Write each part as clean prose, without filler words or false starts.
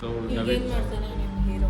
So ಏನ್ ಮಾಡ್ತಾನೆ ನಿಮ್ಮ ಹೀರೋ?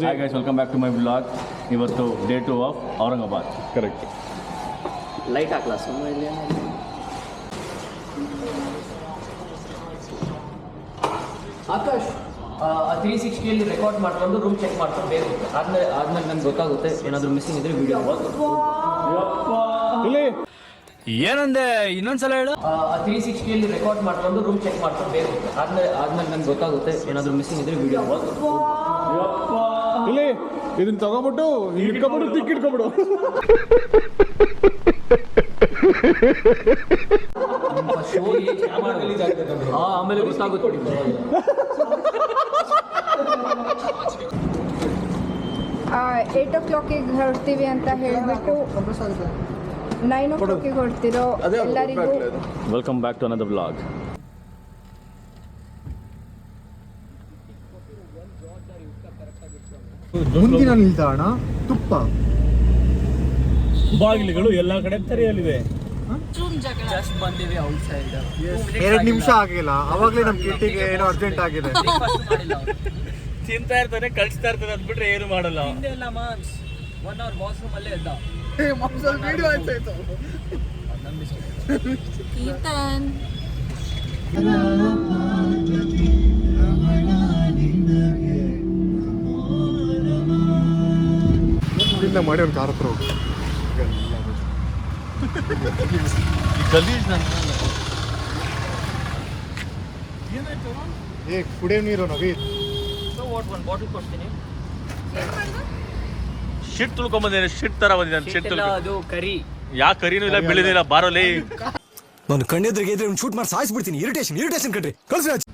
Hi guys, welcome back to my vlog. ಇವತ್ತು day 2 of Aurangabad. Correct. Light ಹಾಕ್ಲಾ ಸುಮ್ಮನೆ ಇಲ್ಲಿ ಆಕಾಶ್ 360 ರೆಕಾರ್ಡ್ ಮಾಡ್ಕೊಂಡು ರೂಮ್ ಚೆಕ್ ಮಾಡ್ಕೊಂಡು ಬೇರೆ ಆದ್ಮೇಲೆ ನಂಗೆ ಗೊತ್ತಾಗುತ್ತೆ ಏನಾದರೂ ಮಿಸ್ಸಿಂಗ್ ಇದ್ರೆ ವಿಡಿಯೋ ಇಲ್ಲಿ ಏನಂದೆ ಇನ್ನೊಂದ್ಸಲ ಹೇಳು. 360 ರೆಕಾರ್ಡ್ ಮಾಡ್ಕೊಂಡು ರೂಮ್ ಚೆಕ್ ಮಾಡ್ಕೊಂಡು ಬೇರೆ ಆದ್ಮೇಲೆ ನಂಗೆ ಗೊತ್ತಾಗುತ್ತೆ ಏನಾದರೂ ಮಿಸ್ಸಿಂಗ್ ಇದ್ರೆ ವಿಡಿಯೋ ಇಲ್ಲಿ ಇದನ್ನ ತಗೊಂಬಿಟ್ಟು ಇಟ್ಕೊಂಬಿಡು ತಿಕ್ಕಿಟ್ಕೊಂಬಿಡು. ಆಮೇಲೆ ಗೊತ್ತಾಗುತ್ತೆ. 8 o'clock ಹೊರಡ್ತೀವಿ ಅಂತ ಹೇಳಿಬಿಟ್ಟು 9 o'clock ಹೊರಡ್ತಿರೋ ಎಲ್ಲರಿಗೂ welcome back to another vlog. ಮುಂದಿನ ನಿಲ್ದಾಣ ತುಪ್ಪ. ಬಾಗಿಲುಗಳು ಎಲ್ಲ ಕಡೆ ತೆರೆಯಲಿವೆ. ಜಸ್ಟ್ ಬಂದಿವಿ ಔಟ್ ಸೈಡ್. 2 ನಿಮಿಷ ಆಗಿಲ್ಲ, ಅವಾಗಲೇ ನಮ್ಮ ಕಿಟ್ಟಿಗೆ ಏನೋ ಅರ್ಜೆಂಟ್ ಆಗಿದೆ. ತಿಂತಾ ಇರ್ತಾನೆ ಕಳಿಸ್ತಾ ಇರ್ತಾನೆ ಅಂದ್ಬಿಟ್ರೆ ಏನು ಮಾಡಲ್ಲ. ಹಿಂದೆಲ್ಲ ಮಾನ್ಸ್ 1 hour ವಾಶ್ರೂಮ್ ಅಲ್ಲೇ ಇದ್ದ. ಕೀರ್ತನ್ ಇಲ್ಲಿಂದ ಮಾಡಿ ಒಂದು ಕಾರ್ ಹತ್ರ ಹೋಗಿ. ಕುಡಿಯೋ ನೀರು ನವೀನ್. ಒಂದು ಬಾಟಲ್ ಕೊಡ್ತೀನಿ. ಶಿಟ್ ತುಳ್ಕೊಂಬಂದೇನೆ, ಶಿಟ್ ತರ ಬಂದಿದ್ದಾನೆ. ಶಿಟ್ ಅದು ಕರಿ ಯಾ ಕರಿನೂ ಇಲ್ಲ ಬೆಳೆದಿಲ್ಲ ಬಾರೋಲಿ. ನಾನು ಕಣ್ಣೆದ್ರಿಗೆ ಇದ್ರೆ ಶೂಟ್ ಮಾಡಿ ಸಾಯಿಸ್ಬಿಡ್ತೀನಿ. ಇರಿಟೇಷನ್ ಕಣ್ರಿ, ಕಳ್ಸಿ ರಾಜ್.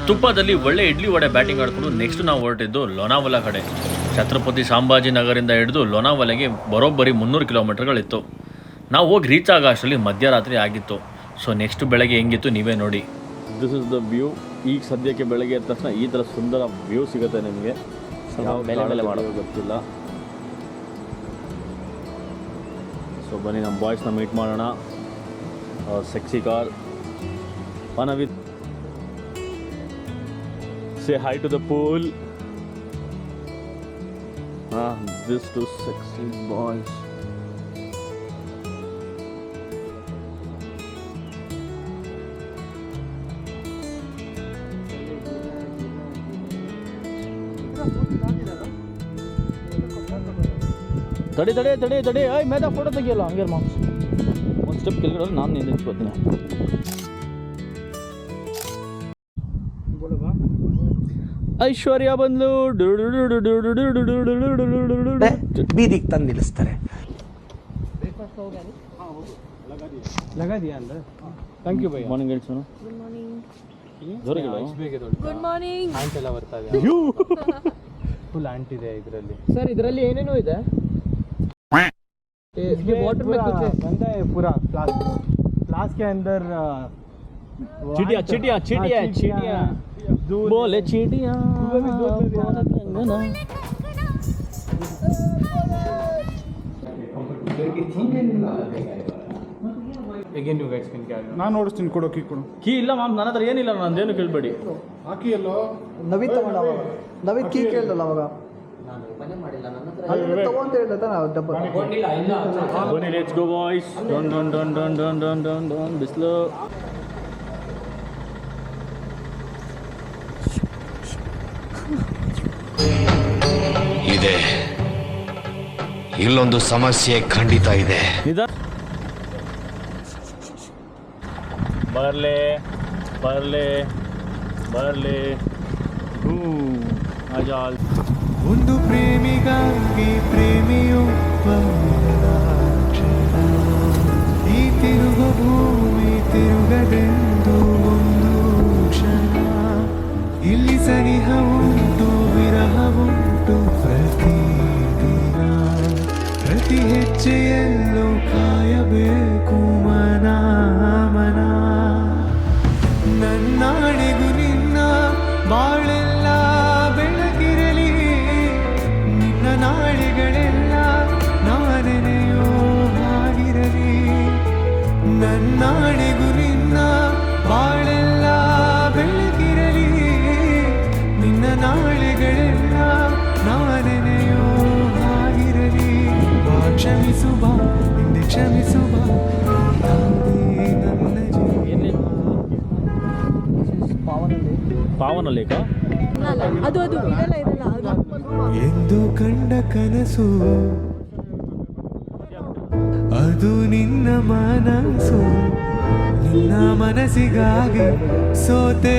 ತುಪ್ಪದಲ್ಲಿ ಒಳ್ಳೆ ಇಡ್ಲಿ ವಡೆ ಬ್ಯಾಟಿಂಗ್ ಆಡ್ಕೊಂಡು ನೆಕ್ಸ್ಟ್ ನಾವು ಹೊರಟಿದ್ದು ಲೋನಾವಲ ಕಡೆ. ಛತ್ರಪತಿ ಸಂಭಾಜಿನಗರಿಂದ ಹಿಡಿದು ಲೋನಾವಲೆಗೆ ಬರೋಬ್ಬರಿ 300 ಕಿಲೋಮೀಟರ್ಗಳಿತ್ತು. ನಾವು ಹೋಗಿ ರೀಚ್ ಆಗೋ ಅಷ್ಟರಲ್ಲಿ ಮಧ್ಯರಾತ್ರಿ ಆಗಿತ್ತು. ಸೊ ನೆಕ್ಸ್ಟ್ ಬೆಳಗ್ಗೆ ಹೆಂಗಿತ್ತು ನೀವೇ ನೋಡಿ. This is the view. ಈಗ ಸದ್ಯಕ್ಕೆ ಬೆಳಗ್ಗೆ ಎದ್ದ ತಕ್ಷಣ ಈ ಥರ ಸುಂದರ ವ್ಯೂ ಸಿಗುತ್ತೆ ನಿಮಗೆ. ಮೇಲೆ ಮಾಡೋದು ಗೊತ್ತಿಲ್ಲ. ಸೊ ಬನ್ನಿ ನಮ್ಮ ಬಾಯ್ಸ್ನ ಮೀಟ್ ಮಾಡೋಣ. Sexy car with say hi to the pool. These two sexy boys. ತಡಿ ಐ ಮೇದ ಫೋಟೋ ತೆಗಿಯಲ್ಲ ಹಂಗೆ ಮಾಮ್ಸ್. ಒಂದು ಸ್ಟೆಪ್ ಕೆಳಗಡೆ ನಾನು ನಿಂತ್ಕೋತೀನಿ. ಐಶ್ವರ್ಯ ಬಂದು ಬೀದಿಗೆ ತಂದು ನಿಲ್ಲಿಸ್ತಾರೆ. Thank you bye. ಮಾರ್ನಿಂಗ್ ಹೇಳ್ಸೋಣ. Good morning. Good morning. Aunt ಎಲ್ಲ ಬರ್ತಾ ಇದೆ. ಫುಲ್ ಆಂಟ್ ಇದೆ ಇದರಲ್ಲಿ. ಸರ್ ಇದರಲ್ಲಿ ಏನೇನೋ ಇದೆ. वाटर में कुछ बंदा है पूरा क्लास के अंदर चीटियां बोले चीटियां again you guys can carry. ನಾನು ನೋಡಿಸ್ತೀನಿ, ಕೊಡು ಕೀ ಕೊಡು. ಕೀ ಇಲ್ಲ ಮಾಮ್, ನನ್ನ ಹತ್ರ ಏನಿಲ್ಲ, ನಂದೇನು ಕೇಳಬೇಡಿ. ಹಾಕಿ ಎಲ್ಲೋ ನವೀನ್ ತಗೊಂಡ ನವೀನ್ ಕೀ ಕೇಳಿದಲ್ಲ ಅವಾಗ. ಮನೆ ಮಾಡಿಲ್ಲ ನನ್ನ ಹತ್ರ. ತಗೊಂತ ಹೇಳಿದ ಡಬ್ಬ. ಬನ್ನಿ ಲೆಟ್ಸ್ ಗೋ ಬಾಯ್ಸ್. ಡನ್ ಬಿಸ್ಲು. ಇದೆ, ಇಲ್ಲೊಂದು ಸಮಸ್ಯೆ ಖಂಡಿತ ಇದೆ. ಬರ್ಲೆ ಬರ್ಲೆ ಬರ್ಲೆ ಆಜಾಲ್ ಒಂದು ಪ್ರೇಮಿಗಾಗಿ ಪ್ರೇಮಿಯೊಬ್ಬ ಕ್ಷಣ. ಈ ತಿರುಗ ಭೂಮಿ ತಿರುಗದೆಂದು ಒಂದು ಕ್ಷಣ. ಇಲ್ಲಿ ಸನಿಹ ಉಂಟು ವಿರಹ ಉಂಟು ಪ್ರತಿದಿನ. ಪ್ರತಿ ಹೆಜ್ಜೆಯಲ್ಲೂ ಕಾಯಬೇಕು ಮನ ಮನ. ನನ್ನಾಣೆಗೂ ನಿನ್ನ ಬಾಳೆಲ್ಲ ಬೆಳಕಿರಲಿ. ನಿನ್ನ ನಾಳೆಗಳೆಲ್ಲ ನಾನೆನೆಯೋ ಹಾಗಿರಲಿ. ನನ್ನಾಣೆಗೂ ನಿನ್ನ ಬಾಳೆಲ್ಲ ಬೆಳಕಿರಲಿ. ನಿನ್ನ ನಾಳೆಗಳೆಲ್ಲ ನಾನೆನೆಯೋ ಹಾಗಿರಲಿ. ಬಾ ಕ್ಷಮಿಸು ಬಾ ಹಿಂದೆ ಕ್ಷಮಿಸು ಬಾ ನನ್ನ ಜೀವನ. ಪಾವನ ಲೇಖ ಅದು ಇದೆಲ್ಲ ಇದೆಲ್ಲ ಎಂದು ಕಂಡ ಕನಸು ಅದು ನಿನ್ನ ಮನಸ್ಸು. ನಿನ್ನ ಮನಸ್ಸಿಗಾಗಿ ಸೋತೆ.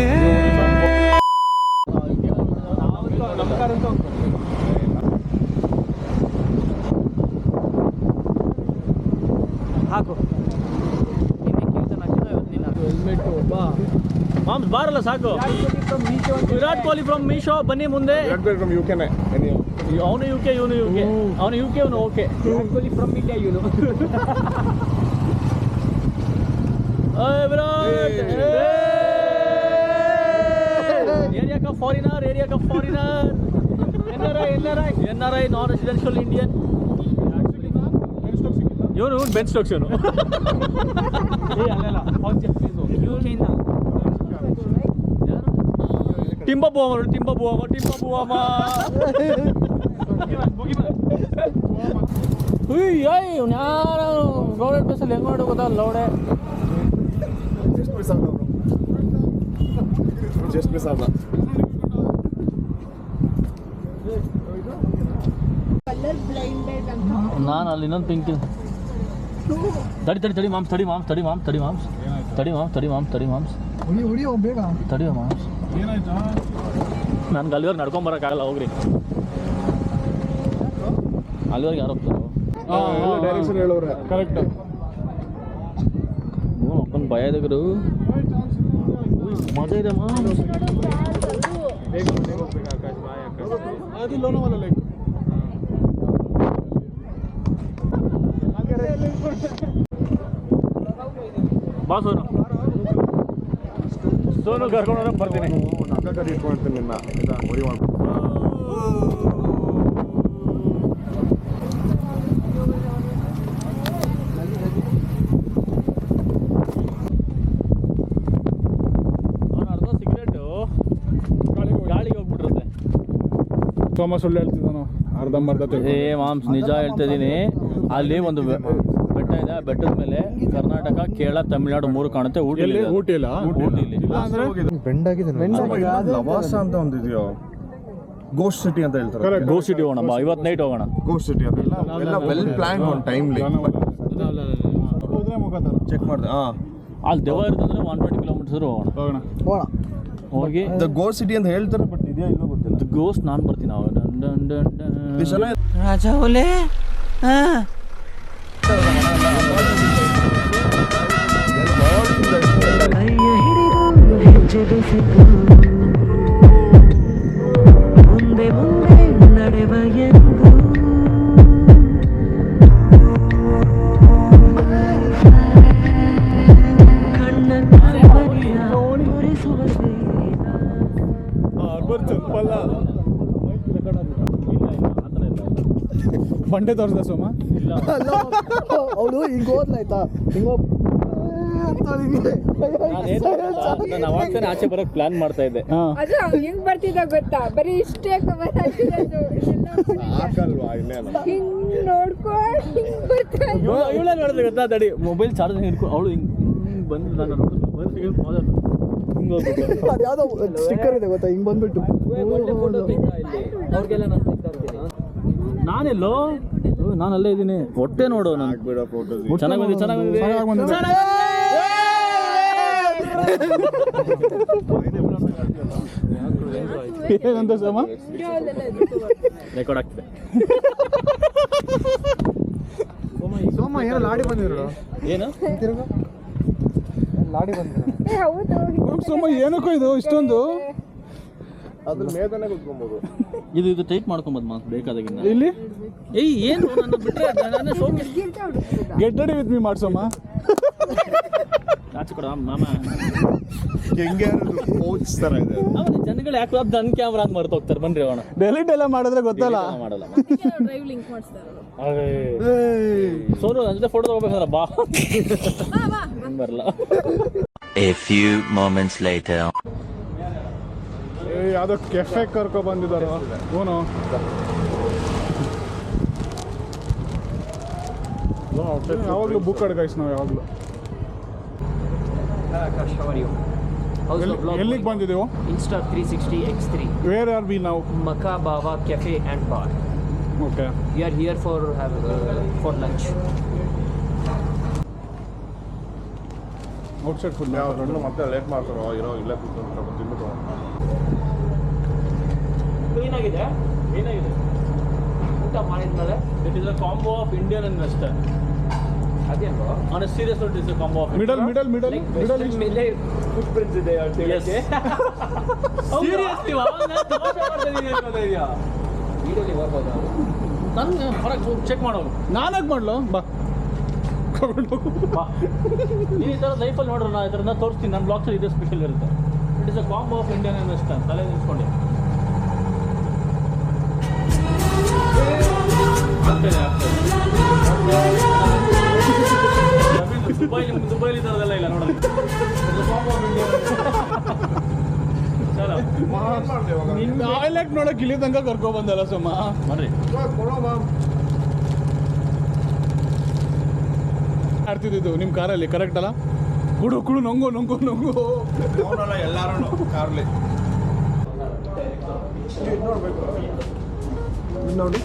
ಹಾಕು ಮಾಮ್ಸ್ ಬಾರಲ್ಲ ಸಾಕು. ವಿರಾಟ್ ಕೊಹ್ಲಿ ಫ್ರಮ್ ಮೀಶೋ ಬನ್ನಿ ಮುಂದೆ. ಅವನು UK ಇವನು UK ಅವನು UK ಇವನು okay. Virat Kohli from India ಇವನು. विराट एरिया का foreigner NRI non residential Indian. ಇವನು ಬೆನ್ ಸ್ಟೋಕ್ಸ್ ಇವನು. ಟಿಂಬಬುವಮ ಯಾರು ರೋಡೆಡ್ ಪ್ಲೇಸಲ್ಲಿ ಹೆಂಗೆ ನೋಡಿ ಗೊತ್ತಲ್ಲ ಲೌಡೆ. ಕಲರ್ ಬ್ಲೈಂಡೆಡ್ ಅಂತ. ನಾನು ಅಲ್ಲಿ ಇನ್ನೊಂದು ಪಿಂಕ್ ತಡಿ ಮಾಮ್ಸ್ ನನ್ಗೆ ಅಲ್ಲಿವರೆಗೆ ನಡ್ಕೊಂಬರೋಕ್ಕಾಗಲ್ಲ ಹೋಗ್ರಿ. ಅಲ್ಲಿವರೆಗೆ ಯಾರು ಹೋಗ್ತಾರೋ ಡೈರೆಕ್ಷನ್ ಹೇಳೋರೆ ಕರೆಕ್ಟ್. ಅಪ್ಪನ ಭಯ ಇದೆಗರು ಮಜಾ ಇದೆ ಮಾ. ಅದು ಲೋನಾವಾಲ ಲೇಕ್. ಬಾ ಸೋನು ಕರ್ಕೊಂಡು ಬರ್ತೀನಿ. ಇಟ್ಕೊಳ್ತೀನಿ ನಿನ್ನ ಮರಿ ಮಾಡ್ಕೊಂಡು. ಅರ್ಧ ಸಿಗರೇಟು ಗಾಳಿಗೆ ಹೋಗ್ಬಿಟ್ಟಿರುತ್ತೆ. ಸೋಮ ಸುಳ್ಳು ಹೇಳ್ತಿದ್ದಾನು ಅರ್ಧಂಬರ್ಧ. ಏ ಮಾಮ್ಸ್ ನಿಜ ಹೇಳ್ತಾ ಇದ್ದೀನಿ. ಅಲ್ಲಿ ಒಂದು ಬೆಟ್ಟ ಇದೆ. ಆ ಬೆಟ್ಟದ ಮೇಲೆ ಕರ್ನಾಟಕ, ಕೇರಳ, ತಮಿಳುನಾಡು 3 ಕಾಣುತ್ತೆ. ಊಟಿಲಿ ಲವಾಸ ಅಂತ ಒಂದು ಇದೆಯೋ, ಗೋಸ್ಟ್ ಸಿಟಿ ಅಂತ ಹೇಳ್ತಾರೆ. ಗೋಸ್ಟ್ ಸಿಟಿ ಹೋಗೋಣ ಬಾ, ಇವತ್ತು ನೈಟ್ ಹೋಗೋಣ. ಗೋಸ್ಟ್ ಸಿಟಿ ಅದೆಲ್ಲ ವೆಲ್ ಪ್ಲಾನ್ ಒಂದು ಟೈಮ್ಲಿ ಚೆಕ್ ಮಾಡಿದೆ. ಅಲ್ಲಿ ದೆವ್ವ ಇರ್ತಂದ್ರೆ 120 ಕಿಲೋಮೀಟರ್ಸ್ ಹೋಗೋಣ. ಹೋಗಿ ದ ಗೋಸ್ಟ್ ಸಿಟಿ ಅಂತ ಹೇಳ್ತಾರೆ, ಬಟ್ ಇದೆಯಾ ಇಲ್ಲೋ ಗೊತ್ತಿಲ್ಲ. ಗೋಸ್ಟ್ ನಾನು ಬರ್ತೀನಿ. ರಾಜಾ ಓಲೆ ಮುಂದೆ ಮುಂದೆ ನಡೆವ ಎಂದು ಕಣ್ಣ ತೋರಿಸುವ ಬಂಡೆ ತೋರಿಸ್ದ ಸೋಮ. ಅವಳು ಹಿಂಗೆ ಹೋದ್ಲಾಯ್ತಾ ಹಿಂಗೋ ನಾನು ಅವಾಗ್ತಾನೆ ಆಚೆ ಬರೋಕ್ಕೆ ಪ್ಲಾನ್ ಮಾಡ್ತಾ ಇದ್ದೆ. ಅದು ಹೆಂಗ್ ಬರ್ತಿದ್ದ ಗೊತ್ತಾ, ಬರೀ ಇಷ್ಟೇ ಕವರ್ ಆಗಿರೋದು. ಹಿಂಗ್ ನೋಡ್ಕೊಂಡು ಹಿಂಗ್ ಬರ್ತಾ ಇದ್ದ. ಇವಳೇ ನೋಡಿದ್ರೆ ಗೊತ್ತಾ, ತಡಿ ಮೊಬೈಲ್ ಚಾರ್ಜ್ ಹಿಡ್ಕೊಂಡು ಅವಳು ಹಿಂಗೆ ಬಂದು ನಾನು ಅದ್ಯಾವುದೋ ಸ್ಟಿಕ್ಕರ್ ಇದೆ ಗೊತ್ತಾ, ಹಿಂಗೆ ಬಂದ್ಬಿಟ್ಟು ನಾನೆಲ್ಲೋ ನಾನು ಅಲ್ಲೇ ಇದ್ದೀನಿ. ಹೊಟ್ಟೆ ನೋಡು ನಾನು. ಚೆನ್ನಾಗಿ ಬಂದಿದೆ. ಏನಂತ ಸಮ ರೆಕಾರ್ಡ್ ಆಗ್ತದೆ. ಸೋಮ ಏನೋ ಲಾಡಿ ಬಂದಿದ್ರು ಏನು ಲಾಡಿ ಬಂದಿದ್ರು ಏ ಹೌದು ಸಮ ಏನಕ್ಕೋ ಇದು ಇಷ್ಟೊಂದು ಅದ್ರ ಮೇದನೆ ಕುತ್ಕೊಬೋದು. ಇದು ಟೈಟ್ ಮಾಡ್ಕೊಂಬದ್ ಬೇಕಾದಾಗಿಂದ. ಇಲ್ಲಿ ಏಯ್ ಏನು ನನ್ನ ಬಿಟ್ರೆ ನನ್ನ ಶೋಕೆ ಗೆಟ್ ರೆಡಿ ವಿತ್ ಮೀ ಮಾಡ್ಸಮ್ಮ. ಆಚೆ ಕೊಡ ಮಾಮ. ಹೆಂಗೆ ಪೋಚ್ ಥರ ಇದೆ. ಅವನ ಜನಗಳು ಯಾಕೆ ನನ್ನ ಕ್ಯಾಮ್ರಾ ಅಂತ ಮರ್ತು ಹೋಗ್ತಾರೆ. ಬನ್ರಿ ಅವನ ಡೆಲಿಟ್ ಎಲ್ಲ ಮಾಡಿದ್ರೆ ಗೊತ್ತಲ್ಲ. ಮಾಡಲ್ಲ. Drive link ಮಾಡಿಸ್ತಾರಲ್ಲ. ಸೋನು ನನ್ನ ಜೊತೆ ಫೋಟೋ ತಗೋಬೇಕಂದ್ರೆ ಬಾ ಬರಲ್ಲ. A few moments later. ಯಾವುದೋ ಕೆಫೆ ಕರ್ಕೊ ಬಂದಿದ್ದಾರ ಅವನು. ಯಾವಾಗಲೂ ಬುಕ್ ಅಡ್ಗೈಸ್ ನಾವು ಯಾವಾಗಲೂ. Akash, how are you? How's the vlog? ಎಲ್ಲಿಗೆ ಬಂದಿದ್ದೀವೋ? Insta 360 X3. Where are we ನಾವು? Maka Baba Cafe and Bar. Okay. We are here for lunch. Outside food ಮತ್ತೆ ಲೇಟ್ ಮಾಡ್ತಾರೋ ಇಲ್ಲೇ ಕೂತ್ಕೊಂಡು ತಿನ್ಬಿಟ್ಟು. ಏನಾಗಿದೆ ಊಟ ಮಾಡಿದ್ಮೇಲೆ it is a combo of Indian and western. ಅದೇನೋ on a serious note is a combo of middle ಮೇಲೆ ಫುಟ್ ಪ್ರಿಂಟ್ಸ್ ಇದೆ ಸೀರಿಯಸ್ಲಿ ವಿಡಿಯೋಲಿ ಬರ್ಬೋದಾ? ನಾನು ಹೊರಗೆ ಚೆಕ್ ಮಾಡೋದು. ನಾನಾಗಿ ಮಾಡ್ಲು ಬಾ ಬಾ ನೀನು ಈ ಥರ ಲೈಫಲ್ಲಿ ನೋಡ್ರೆ ನಾ ಈ ಥರನ ತೋರಿಸ್ತೀನಿ. ನನ್ನ ಬ್ಲಾಗ್ಸಲ್ಲಿ ಇದೇ ಸ್ಪೆಷಲ್ ಇರುತ್ತೆ. It is a combo of Indian and western. ತಲೆ ನಿಲ್ಸ್ಕೊಂಡೆ ದುಬೈಲಿ ಇರೋದೆಲ್ಲ ಇಲ್ಲ ನೋಡೋದು. ಟಾಯ್ಲೆಟ್ ನೋಡಕ್ ಇಲ್ಲಿ ತನಕ ಕರ್ಕೊ ಬಂದಲ್ಲ ಸಮ. ಬರ್ರಿ ಆಡ್ತಿದ್ದು ನಿಮ್ಮ ಕಾರಲ್ಲಿ ಕರೆಕ್ಟ್ ಅಲ್ಲ? ಕುಡು ನೊಂಗು ಎಲ್ಲಾರು ಕಾರ್ಲಿ ನೋಡಿ.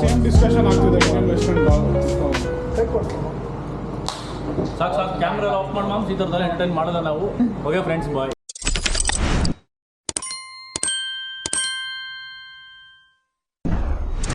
ಸೇಮ್ ಡಿಸ್ಕಷನ್ ಆಗ್ತಿದೆ ಇಂಡಿಯನ್ ವೆಸ್ಟರ್ನ್. ಸಾಕು ಕ್ಯಾಮ್ರಾ ಆಫ್ ಮಾಡಿ ಮಾಮ್ಸ್ ಈ ಥರದೆಲ್ಲ ಎಂಟರ್ಟೈನ್ ಮಾಡೋಲ್ಲ ನಾವು. ಓಕೆ ಫ್ರೆಂಡ್ಸ್ ಬಾಯ್.